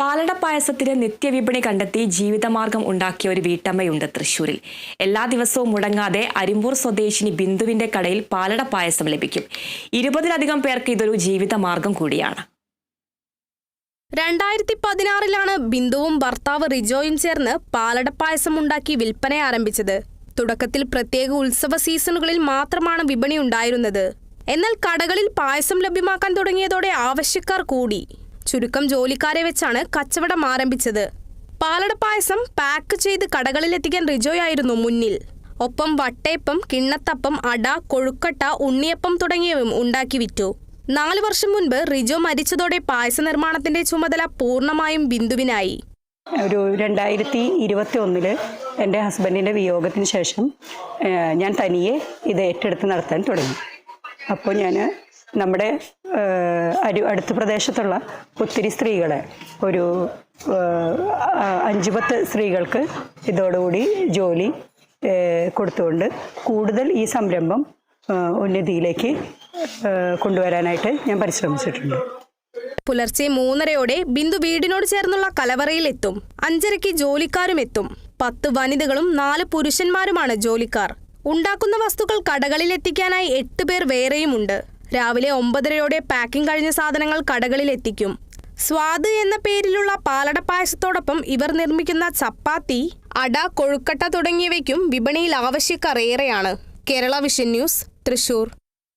പാലട പായസത്തിന് നിത്യവിപണി കണ്ടെത്തി ജീവിതമാർഗം ഉണ്ടാക്കിയ ഒരു വീട്ടമ്മയുണ്ട് തൃശൂരിൽ. എല്ലാ ദിവസവും മുടങ്ങാതെ അരിമ്പൂർ സ്വദേശിനി ബിന്ദുവിന്റെ കടയിൽ പാലട പായസം ലഭിക്കും. 20-ലധികം പേർക്ക് ഇതൊരു ജീവിതമാർഗം കൂടിയാണ്. 2016 ബിന്ദുവും ഭർത്താവ് റിജോയും ചേർന്ന് പാലട പായസം ഉണ്ടാക്കി വിൽപ്പന ആരംഭിച്ചത്. തുടക്കത്തിൽ പ്രത്യേക ഉത്സവ സീസണുകളിൽ മാത്രമാണ് വിപണി ഉണ്ടായിരുന്നത്. എന്നാൽ കടകളിൽ പായസം ലഭ്യമാക്കാൻ തുടങ്ങിയതോടെ ആവശ്യക്കാർ കൂടി. ചുരുക്കം ജോലിക്കാരെ വെച്ചാണ് കച്ചവടം ആരംഭിച്ചത്. പാലട പായസം പാക്ക് ചെയ്ത് കടകളിലെത്തിക്കാൻ റിജോയായിരുന്നു മുന്നിൽ. ഒപ്പം വട്ടയപ്പം, കിണ്ണത്തപ്പം, അട, കൊഴുക്കട്ട, ഉണ്ണിയപ്പം തുടങ്ങിയവയും ഉണ്ടാക്കി വിറ്റു. 4 വർഷം മുൻപ് റിജോ മരിച്ചതോടെ പായസ നിർമ്മാണത്തിന്റെ ചുമതല പൂർണ്ണമായും ബിന്ദുവിനായി. ഒരു 2021 എൻ്റെ ഹസ്ബൻഡിൻ്റെ വിയോഗത്തിന് ശേഷം ഞാൻ തനിയെ ഇത് ഏറ്റെടുത്ത് നടത്താൻ തുടങ്ങി. അപ്പോൾ ഞാൻ നമ്മുടെ അടുത്ത പ്രദേശത്തുള്ള ഒത്തിരി സ്ത്രീകളെ, ഒരു 5-10 സ്ത്രീകൾക്ക് ഇതോടുകൂടി ജോലി കൊടുത്തുകൊണ്ട് കൂടുതൽ ഈ സംരംഭം ഉന്നതിയിലേക്ക് കൊണ്ടുവരാനായിട്ട് ഞാൻ പരിശ്രമിച്ചിട്ടുണ്ട്. പുലർച്ചെ 3:30 ബിന്ദു വീടിനോട് ചേർന്നുള്ള കലവറയിലെത്തും. 5:30 ജോലിക്കാരും എത്തും. 10 വനിതകളും 4 പുരുഷന്മാരുമാണ് ജോലിക്കാർ. ഉണ്ടാക്കുന്ന വസ്തുക്കൾ കടകളിലെത്തിക്കാനായി 8 പേർ വേറെയുമുണ്ട്. രാവിലെ 9:30 പാക്കിംഗ് കഴിഞ്ഞ സാധനങ്ങൾ കടകളിലെത്തിക്കും. സ്വാദ് എന്ന പേരിലുള്ള പാലട പായസത്തോടൊപ്പം ഇവർ നിർമ്മിക്കുന്ന ചപ്പാത്തി, അട, കൊഴുക്കട്ട തുടങ്ങിയവയ്ക്കും വിപണിയിൽ ആവശ്യക്കാർ ഏറെയാണ്. Kerala vision news, Thrissur.